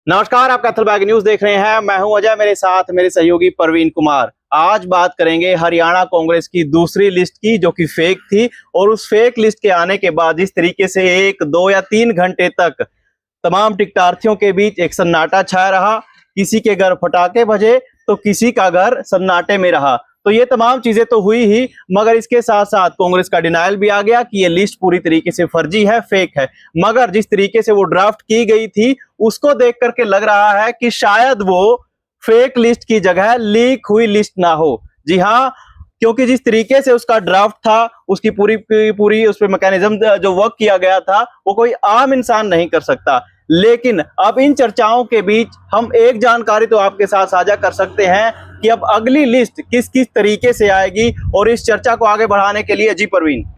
नमस्कार, आप कैथल न्यूज देख रहे हैं। मैं हूं अजय, मेरे साथ मेरे सहयोगी परवीन कुमार। आज बात करेंगे हरियाणा कांग्रेस की दूसरी लिस्ट की, जो कि फेक थी। और उस फेक लिस्ट के आने के बाद जिस तरीके से 1, 2 या 3 घंटे तक तमाम टिकटार्थियों के बीच एक सन्नाटा छाया रहा, किसी के घर पटाखे बजे तो किसी का घर सन्नाटे में रहा। तो ये तमाम चीजें तो हुई ही, मगर इसके साथ साथ कांग्रेस का डिनायल भी आ गया कि ये लिस्ट पूरी तरीके से फर्जी है, फेक है। मगर जिस तरीके से वो ड्राफ्ट की गई थी, उसको देख करके लग रहा है कि शायद वो फेक लिस्ट की जगह लीक हुई लिस्ट ना हो। जी हाँ, क्योंकि जिस तरीके से उसका ड्राफ्ट था, उसकी पूरी उस पर मैकेनिज्म जो वर्क किया गया था, वो कोई आम इंसान नहीं कर सकता। लेकिन अब इन चर्चाओं के बीच हम एक जानकारी तो आपके साथ साझा कर सकते हैं कि अब अगली लिस्ट किस किस तरीके से आएगी। और इस चर्चा को आगे बढ़ाने के लिए जी परवीन।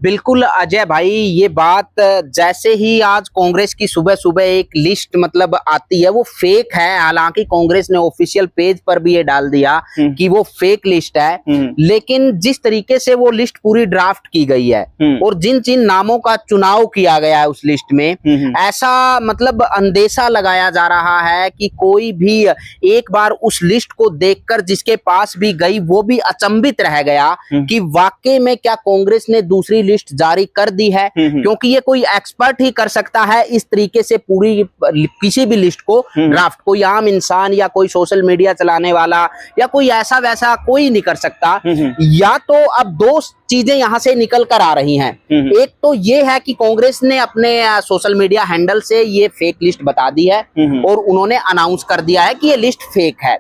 बिल्कुल अजय भाई, ये बात जैसे ही आज कांग्रेस की सुबह सुबह एक लिस्ट मतलब आती है, वो फेक है। हालांकि कांग्रेस ने ऑफिशियल पेज पर भी ये डाल दिया कि वो फेक लिस्ट है, लेकिन जिस तरीके से वो लिस्ट पूरी ड्राफ्ट की गई है और जिन जिन नामों का चुनाव किया गया है उस लिस्ट में, ऐसा मतलब अंदेशा लगाया जा रहा है कि कोई भी एक बार उस लिस्ट को देखकर जिसके पास भी गई, वो भी अचंभित रह गया कि वाकई में क्या कांग्रेस ने दूसरी लिस्ट जारी कर दी है। क्योंकि ये कोई एक्सपर्ट ही कर सकता है इस तरीके से पूरी किसी भी लिस्ट को ड्राफ्ट। कोई आम इंसान या कोई सोशल मीडिया चलाने वाला या कोई ऐसा वैसा कोई नहीं कर सकता। या तो अब दो चीजें यहां से निकल कर आ रही हैं। एक तो ये है कि कांग्रेस ने अपने सोशल मीडिया हैंडल से ये फेक लिस्ट बता दी है और उन्होंने अनाउंस कर दिया है कि ये लिस्ट फेक है।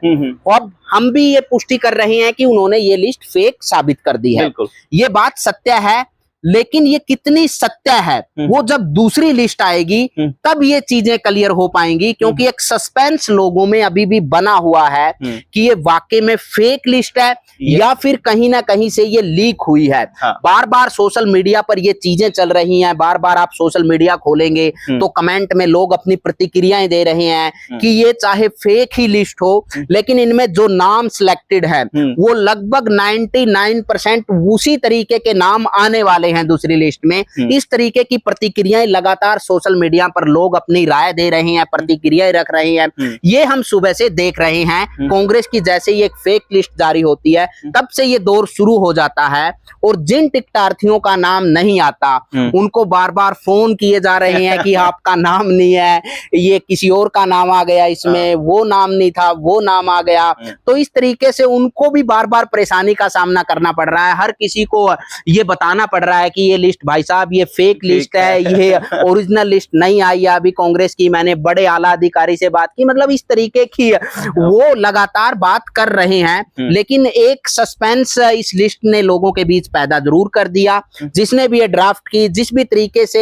अब हम भी ये पुष्टि कर रहे हैं कि उन्होंने ये लिस्ट फेक साबित कर दी है। ये बात सत्य है, लेकिन ये कितनी सत्य है वो जब दूसरी लिस्ट आएगी तब ये चीजें क्लियर हो पाएंगी। क्योंकि एक सस्पेंस लोगों में अभी भी बना हुआ है कि ये वाकई में फेक लिस्ट है या फिर कहीं ना कहीं से ये लीक हुई है। बार बार सोशल मीडिया पर ये चीजें चल रही हैं। बार बार आप सोशल मीडिया खोलेंगे तो कमेंट में लोग अपनी प्रतिक्रियाएं दे रहे हैं कि ये चाहे फेक ही लिस्ट हो, लेकिन इनमें जो नाम सिलेक्टेड है वो लगभग 99% उसी तरीके के नाम आने वाले हैं दूसरी लिस्ट में। इस तरीके की प्रतिक्रियाएं लगातार सोशल मीडिया पर लोग अपनी राय दे रहे हैं, प्रतिक्रियाएं रख रहे हैं। ये हम सुबह से देख रहे हैं। कांग्रेस की जैसे ही एक फेक लिस्ट जारी होती है तब से ये दौर शुरू हो जाता है और जिन टिकटार्थियों का नाम नहीं आता उनको बार बार फोन किए जा रहे हैं कि आपका नाम नहीं है, ये किसी और का नाम आ गया, इसमें वो नाम नहीं था, वो नाम आ गया। तो इस तरीके से उनको भी बार बार परेशानी का सामना करना पड़ रहा है। हर किसी को ये बताना पड़ रहा है कि ये लिस्ट भाई साहब ये फेक लिस्ट है, ये ओरिजिनल लिस्ट नहीं आई है अभी कांग्रेस की। मैंने बड़े आला अधिकारी से बात की, मतलब इस तरीके की वो लगातार बात कर रहे हैं। लेकिन एक सस्पेंस इस लिस्ट ने लोगों के बीच पैदा जरूर कर दिया। जिसने भी ये ड्राफ्ट की, जिस भी तरीके से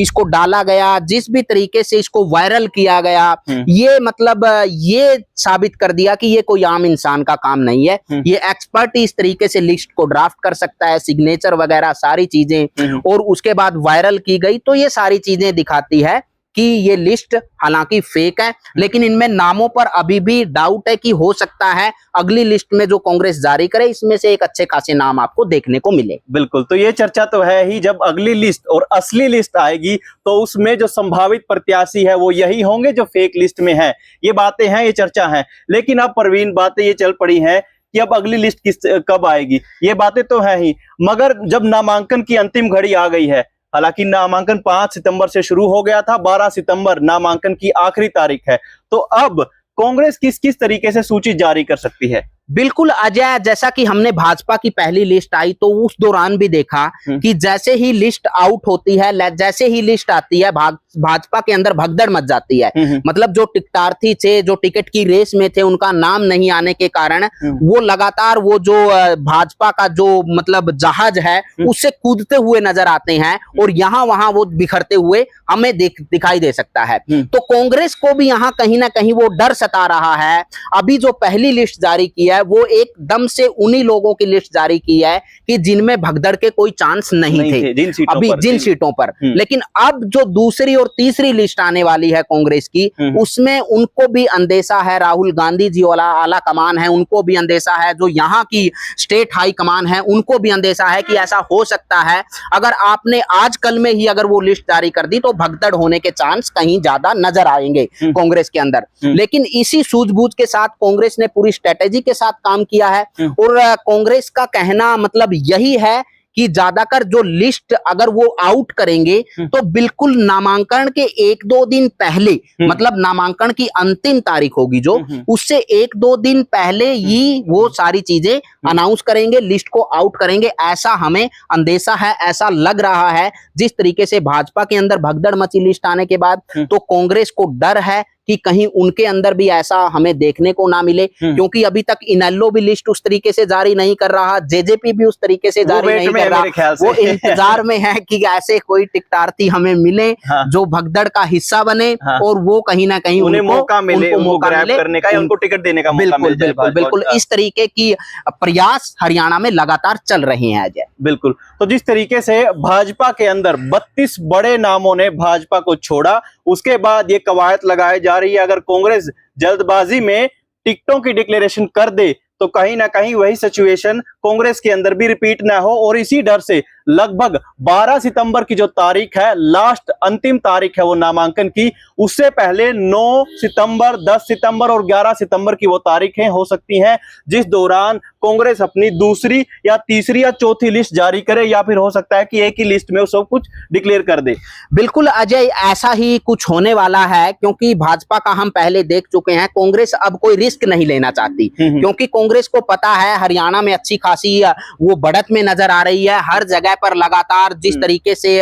इसको डाला गया, जिस भी तरीके से इसको वायरल किया गया, ये मतलब ये साबित कर दिया कि ये कोई आम इंसान का काम नहीं है। ये एक्सपर्ट इस तरीके से लिस्ट को ड्राफ्ट कर सकता है, सिग्नेचर वगैरह सारी चीजें, और उसके बाद वायरल की गई। तो ये सारी चीजें दिखाती है कि ये लिस्ट हालांकि फेक है, लेकिन इनमें नामों पर अभी भी डाउट है कि हो सकता है अगली लिस्ट में जो कांग्रेस जारी करे इसमें से एक अच्छे खासे नाम आपको देखने को मिले। बिल्कुल, तो ये चर्चा तो है ही। जब अगली लिस्ट और असली लिस्ट आएगी तो उसमें जो संभावित प्रत्याशी है वो यही होंगे जो फेक लिस्ट में है। ये बातें हैं, ये चर्चा है। लेकिन अब परवीन, बातें ये चल पड़ी हैं कि अब अगली लिस्ट कब आएगी। ये बातें तो है ही, मगर जब नामांकन की अंतिम घड़ी आ गई है, हालांकि नामांकन 5 सितंबर से शुरू हो गया था, 12 सितंबर नामांकन की आखिरी तारीख है। तो अब कांग्रेस किस किस तरीके से सूची जारी कर सकती है? बिल्कुल अजय, जैसा कि हमने भाजपा की पहली लिस्ट आई तो उस दौरान भी देखा कि जैसे ही लिस्ट आउट होती है, जैसे ही लिस्ट आती है, भाजपा के अंदर भगदड़ मच जाती है। मतलब जो टिकटार्थी थे, जो टिकट की रेस में थे, उनका नाम नहीं आने के कारण वो लगातार वो जो भाजपा का जो मतलब जहाज है उससे कूदते हुए नजर आते हैं और यहाँ वहां वो बिखरते हुए हमें दिखाई दे सकता है। तो कांग्रेस को भी यहाँ कहीं ना कहीं वो डर सता रहा है। अभी जो पहली लिस्ट जारी की है वो एकदम से उन्हीं लोगों की लिस्ट जारी की है कि जिनमें भगदड़ के कोई चांस नहीं थे जिन सीटों पर। लेकिन अब जो दूसरी और तीसरी लिस्ट आने वाली है कांग्रेस की, उसमें उनको भी अंदेशा है, राहुल गांधी जी वाला आला कमान है उनको भी अंदेशा है, जो यहाँ की स्टेट हाई कमान है उनको भी अंदेशा है कि ऐसा हो सकता है अगर आपने आज कल में ही अगर वो लिस्ट जारी कर दी तो भगदड़ होने के चांस कहीं ज्यादा नजर आएंगे कांग्रेस के अंदर। लेकिन इसी सूझबूझ के साथ कांग्रेस ने पूरी स्ट्रेटेजी के साथ काम किया है और कांग्रेस का कहना मतलब यही है कि ज्यादातर जो लिस्ट अगर वो आउट करेंगे तो बिल्कुल नामांकन के 1-2 दिन पहले, मतलब नामांकन की अंतिम तारीख होगी जो, उससे 1-2 दिन पहले ही वो सारी चीजें अनाउंस करेंगे, लिस्ट को आउट करेंगे, ऐसा हमें अंदेशा है, ऐसा लग रहा है। जिस तरीके से भाजपा के अंदर भगदड़ मची लिस्ट आने के बाद, तो कांग्रेस को डर है कि कहीं उनके अंदर भी ऐसा हमें देखने को ना मिले, क्योंकि अभी तक इनेलो भी लिस्ट उस तरीके से जारी नहीं कर रहा, जेजेपी भी उस तरीके से जारी नहीं कर रहा, वो इंतजार में है कि ऐसे कोई टिकटार्थी हमें मिले जो भगदड़ का हिस्सा बने और वो कहीं ना कहीं उन्हें मौका मिले, उनको ग्रैब करने का या उनको टिकट देने का मौका मिल जाए। बिल्कुल इस तरीके की प्रयास हरियाणा में लगातार चल रहे हैं अजय। बिल्कुल, तो जिस तरीके से भाजपा के अंदर 32 बड़े नामों ने भाजपा को छोड़ा, उसके बाद ये कवायद लगाई जा रही है अगर कांग्रेस जल्दबाजी में टिकटों की डिक्लेरेशन कर दे तो कहीं ना कहीं वही सिचुएशन कांग्रेस के अंदर भी रिपीट ना हो, और इसी डर से लगभग 12 सितंबर की जो तारीख है, लास्ट अंतिम तारीख है वो नामांकन की, उससे पहले 9 सितंबर, 10 सितंबर और 11 सितंबर की वो तारीखें हो सकती हैं जिस दौरान कांग्रेस अपनी दूसरी या तीसरी या चौथी लिस्ट जारी करे, या फिर हो सकता है कि एक ही लिस्ट में वो सब कुछ डिक्लेयर कर दे। बिल्कुल अजय, ऐसा ही कुछ होने वाला है, क्योंकि भाजपा का हम पहले देख चुके हैं, कांग्रेस अब कोई रिस्क नहीं लेना चाहती, क्योंकि कांग्रेस को पता है हरियाणा में अच्छी खासी वो बढ़त में नजर आ रही है, हर जगह पर लगातार जिस तरीके से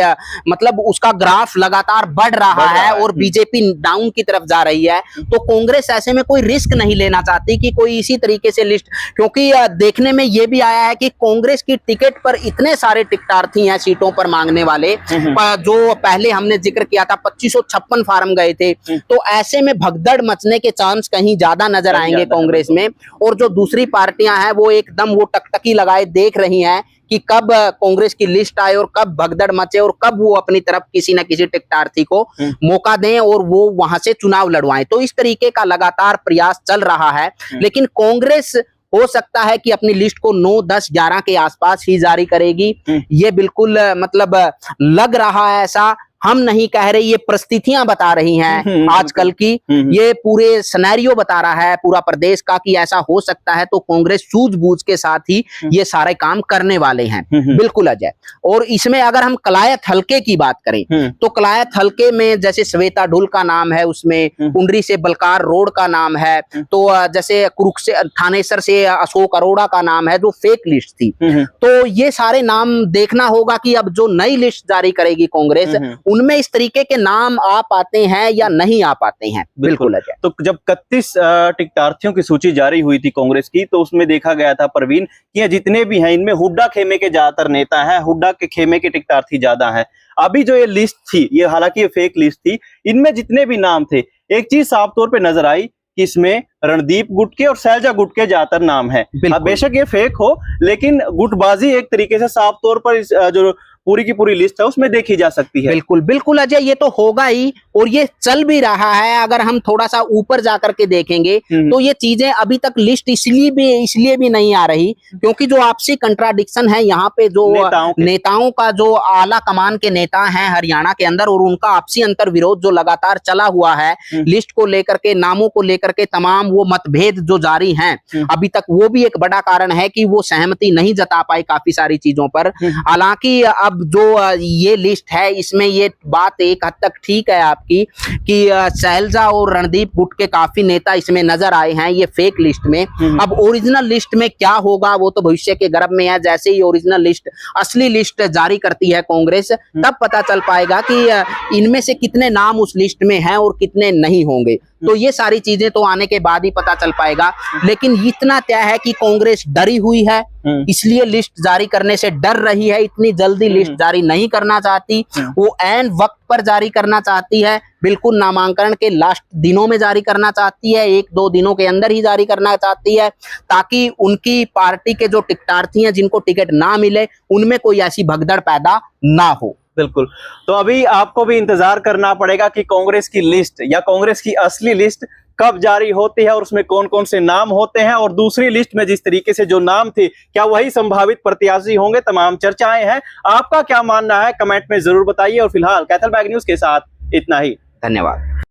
मतलब उसका ग्राफ लगातार बढ़ रहा है और बीजेपी डाउन की तरफ जा रही है, तो कांग्रेस ऐसे में कोई रिस्क नहीं लेना चाहती कि कोई इसी तरीके से लिस्ट, क्योंकि देखने में ये भी आया है कि कांग्रेस की टिकट पर इतने सारे टिकटार्थी हैं सीटों पर मांगने वाले, जो पहले हमने जिक्र किया था 2556 फार्म गए थे, तो ऐसे में भगदड़ मचने के चांस कहीं ज्यादा नजर आएंगे कांग्रेस में। और जो दूसरी पार्टियां हैं वो एकदम वो टकटकी लगाए देख रही हैं कि कब कांग्रेस की लिस्ट आए और कब भगदड़ मचे और कब वो अपनी तरफ किसी न किसी टिकटार्थी को मौका दें और वो वहां से चुनाव लड़वाएं। तो इस तरीके का लगातार प्रयास चल रहा है, लेकिन कांग्रेस हो सकता है कि अपनी लिस्ट को 9, 10, 11 के आसपास ही जारी करेगी, ये बिल्कुल मतलब लग रहा है ऐसा। हम नहीं कह रहे, ये परिस्थितियां बता रही हैं आजकल की, ये पूरे सिनेरियो बता रहा है पूरा प्रदेश का कि ऐसा हो सकता है, तो कांग्रेस सूझबूझ के साथ ही ये सारे काम करने वाले हैं। बिल्कुल अजय, और इसमें अगर हम कलायत हलके की बात करें तो कलायत हलके में जैसे श्वेता ढुल का नाम है, उसमें पुंडरी से बलकार रोड का नाम है, तो जैसे थानेसर से अशोक अरोड़ा का नाम है जो फेक लिस्ट थी। तो ये सारे नाम देखना होगा कि अब जो नई लिस्ट जारी करेगी कांग्रेस, उनमें इस तरीके के नाम आ पाते हैं या नहीं आ पाते हैं। बिल्कुल अजय, तो जब 31 टिकटार्थियों की सूची जारी हुई थी कांग्रेस की, तो उसमें देखा गया था परवीन कि ये जितने भी हैं इनमें हुड्डा खेमे के ज्यादातर नेता हैं, हुड्डा के खेमे के टिकटार्थी ज्यादा हैं। अभी जो ये लिस्ट थी, ये हालांकि ये फेक लिस्ट थी, इनमें जितने भी नाम थे, एक चीज साफ तौर पर नजर आई कि इसमें रणदीप गुटके और शैलजा गुटके ज्यादातर नाम है। बेशक ये फेक हो, लेकिन गुटबाजी एक तरीके से साफ तौर पर जो पूरी की पूरी लिस्ट है उसमें देखी जा सकती है। बिल्कुल बिल्कुल अजय, ये तो होगा ही और ये चल भी रहा है। अगर हम थोड़ा सा ऊपर जाकर के देखेंगे तो ये चीजें अभी तक लिस्ट इसलिए भी नहीं आ रही क्योंकि जो आपसी कंट्राडिक्शन है यहाँ पे, जो नेताओं का जो आला कमान के नेता हैं हरियाणा के अंदर, और उनका आपसी अंतर विरोध जो लगातार चला हुआ है लिस्ट को लेकर के, नामों को लेकर के, तमाम वो मतभेद जो जारी हैं अभी तक, वो भी एक बड़ा कारण है कि वो सहमति नहीं जता पाए काफी सारी चीजों पर। हालांकि अब जो ये लिस्ट है इसमें ये बात एक हद तक ठीक है आपकी कि शैलजा और रणदीप गुटके काफी नेता इसमें नजर आए हैं ये फेक लिस्ट में। अब ओरिजिनल लिस्ट में क्या होगा वो तो भविष्य के गर्भ में है। जैसे ही ओरिजिनल लिस्ट, असली लिस्ट जारी करती है कांग्रेस, तब पता चल पाएगा कि इनमें से कितने नाम उस लिस्ट में हैं और कितने नहीं होंगे। तो ये सारी चीजें तो आने के बाद ही पता चल पाएगा। लेकिन इतना तय है कि कांग्रेस डरी हुई है इसलिए लिस्ट जारी करने से डर रही है, इतनी जल्दी लिस्ट जारी नहीं करना चाहती, वो ऐन वक्त पर जारी करना चाहती है, बिल्कुल नामांकन के लास्ट दिनों में जारी करना चाहती है, 1-2 दिनों के अंदर ही जारी करना चाहती है, ताकि उनकी पार्टी के जो टिकटार्थी हैं जिनको टिकट ना मिले उनमें कोई ऐसी भगदड़ पैदा ना हो। बिल्कुल। तो अभी आपको भी इंतजार करना पड़ेगा कि कांग्रेस की लिस्ट या कांग्रेस की असली लिस्ट कब जारी होती है और उसमें कौन कौन से नाम होते हैं, और दूसरी लिस्ट में जिस तरीके से जो नाम थे क्या वही संभावित प्रत्याशी होंगे, तमाम चर्चाएं हैं। आपका क्या मानना है कमेंट में जरूर बताइए, और फिलहाल कैथल बैग न्यूज के साथ इतना ही। धन्यवाद।